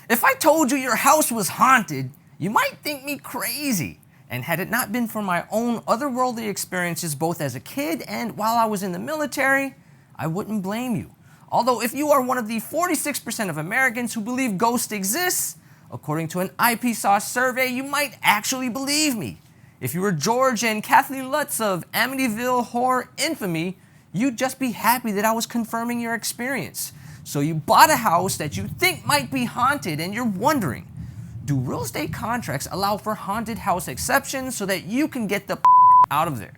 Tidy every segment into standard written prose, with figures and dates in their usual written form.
If I told you your house was haunted, you might think me crazy. And had it not been for my own otherworldly experiences both as a kid and while I was in the military, I wouldn't blame you. Although if you are one of the 46% of Americans who believe ghosts exist, according to an IPSOS survey, you might actually believe me. If you were George and Kathleen Lutz of Amityville horror infamy, you'd just be happy that I was confirming your experience. So you bought a house that you think might be haunted and you're wondering, do real estate contracts allow for haunted house exceptions so that you can get the out of there?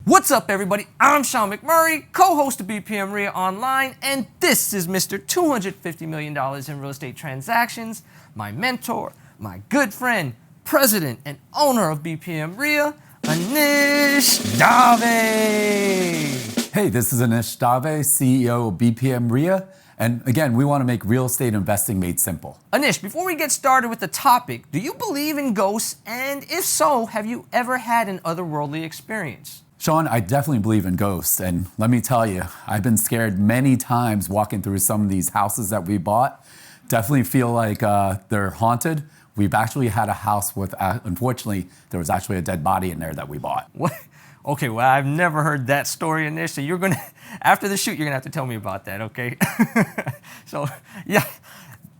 What's up, everybody? I'm Sean McMurray, co-host of BPM RIA Online, and this is Mr. $250 million in real estate transactions, my mentor, my good friend, president, and owner of BPM RIA, Anish Dave. Hey, this is Anish Dave, CEO of BPM RIA. And again, we want to make real estate investing made simple. Anish, before we get started with the topic, do you believe in ghosts? And if so, have you ever had an otherworldly experience? Sean, I definitely believe in ghosts. And let me tell you, I've been scared many times walking through some of these houses that we bought. Definitely feel like they're haunted. We've actually had a house with, unfortunately, there was actually a dead body in there that we bought. What? Okay, well, I've never heard that story, Anish, so you're gonna, after the shoot, you're gonna have to tell me about that, okay? So, yeah,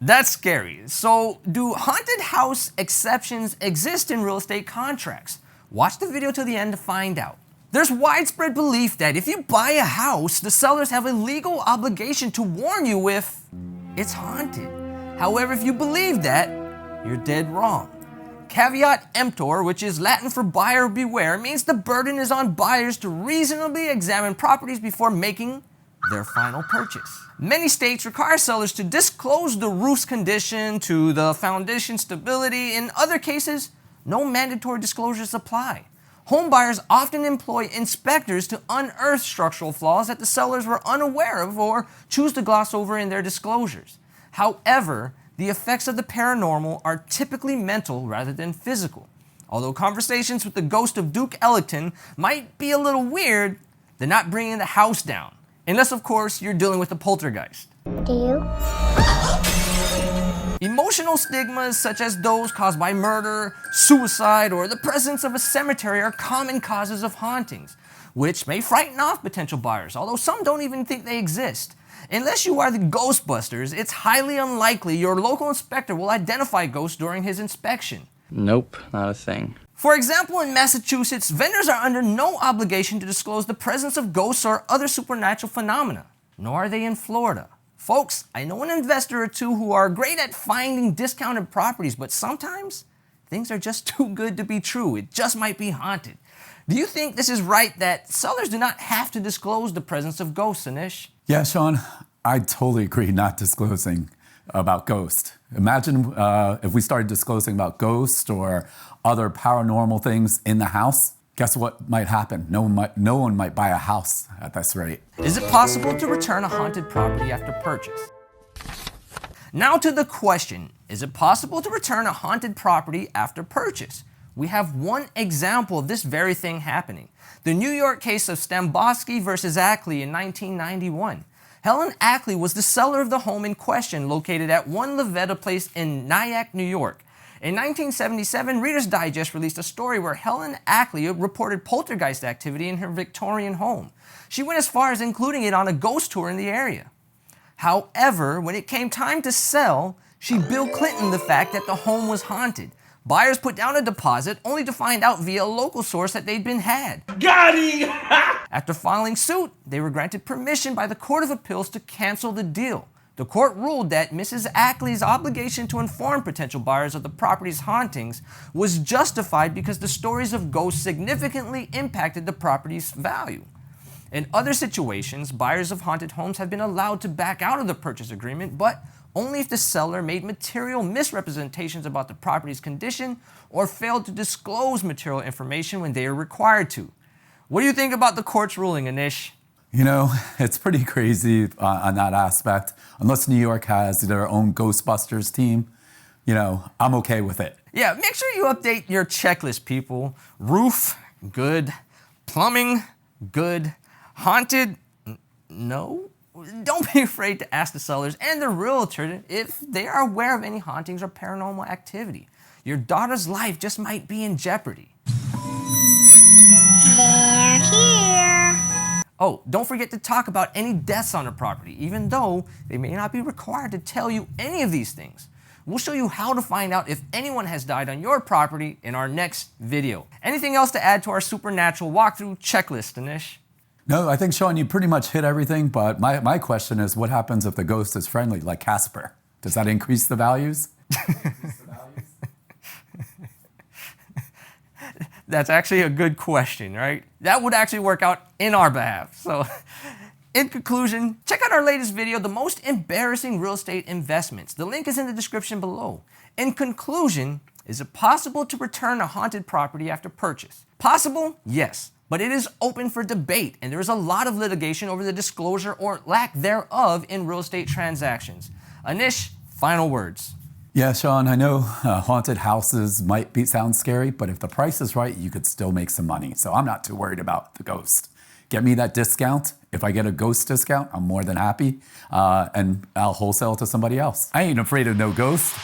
that's scary. So, do haunted house exceptions exist in real estate contracts? Watch the video till the end to find out. There's widespread belief that if you buy a house, the sellers have a legal obligation to warn you if it's haunted. However, if you believe that, you're dead wrong. Caveat emptor, which is Latin for buyer beware, means the burden is on buyers to reasonably examine properties before making their final purchase. Many states require sellers to disclose the roof's condition to the foundation stability. In other cases, no mandatory disclosures apply. Home buyers often employ inspectors to unearth structural flaws that the sellers were unaware of or choose to gloss over in their disclosures. However, the effects of the paranormal are typically mental rather than physical. Although conversations with the ghost of Duke Ellington might be a little weird, they're not bringing the house down. Unless, of course, you're dealing with a poltergeist. Do you? Emotional stigmas such as those caused by murder, suicide, or the presence of a cemetery are common causes of hauntings, which may frighten off potential buyers, although some don't even think they exist. Unless you are the Ghostbusters, it's highly unlikely your local inspector will identify ghosts during his inspection. Nope, not a thing. For example, in Massachusetts, vendors are under no obligation to disclose the presence of ghosts or other supernatural phenomena, nor are they in Florida. Folks, I know an investor or two who are great at finding discounted properties, but sometimes things are just too good to be true. It just might be haunted. Do you think this is right that sellers do not have to disclose the presence of ghosts, Anish? Yeah, Sean, I totally agree not disclosing about ghosts. Imagine if we started disclosing about ghosts or other paranormal things in the house. Guess what might happen? No one might buy a house at this rate. Is it possible to return a haunted property after purchase? Now to the question, is it possible to return a haunted property after purchase? We have one example of this very thing happening. The New York case of Stambosky versus Ackley in 1991. Helen Ackley was the seller of the home in question, located at 1 Lavetta Place in Nyack, New York. In 1977, Reader's Digest released a story where Helen Ackley reported poltergeist activity in her Victorian home. She went as far as including it on a ghost tour in the area. However, when it came time to sell, she Bill Clinton the fact that the home was haunted. Buyers put down a deposit only to find out via a local source that they'd been had. Got him! After filing suit, they were granted permission by the Court of Appeals to cancel the deal. The court ruled that Mrs. Ackley's obligation to inform potential buyers of the property's hauntings was justified because the stories of ghosts significantly impacted the property's value. In other situations, buyers of haunted homes have been allowed to back out of the purchase agreement, but only if the seller made material misrepresentations about the property's condition or failed to disclose material information when they are required to. What do you think about the court's ruling, Anish? You know, it's pretty crazy on that aspect. Unless New York has their own Ghostbusters team, I'm okay with it. Yeah, make sure you update your checklist, people. Roof, good. Plumbing, good. Haunted, no. Don't be afraid to ask the sellers and the realtor if they are aware of any hauntings or paranormal activity. Your daughter's life just might be in jeopardy. They're here. Oh, don't forget to talk about any deaths on the property, even though they may not be required to tell you any of these things. We'll show you how to find out if anyone has died on your property in our next video. Anything else to add to our supernatural walkthrough checklist, Anish? No, I think, Sean, you pretty much hit everything, but my question is, what happens if the ghost is friendly, like Casper? Does that increase the values? That's actually a good question, right? That would actually work out in our behalf. So, in conclusion, check out our latest video, The Most Embarrassing Real Estate Investments. The link is in the description below. In conclusion, is it possible to return a haunted property after purchase? Possible? Yes. But it is open for debate, and there is a lot of litigation over the disclosure or lack thereof in real estate transactions. Anish, final words. Yeah, Sean, I know haunted houses might sound scary, but if the price is right, you could still make some money. So I'm not too worried about the ghost. Get me that discount. If I get a ghost discount, I'm more than happy, and I'll wholesale to somebody else. I ain't afraid of no ghost.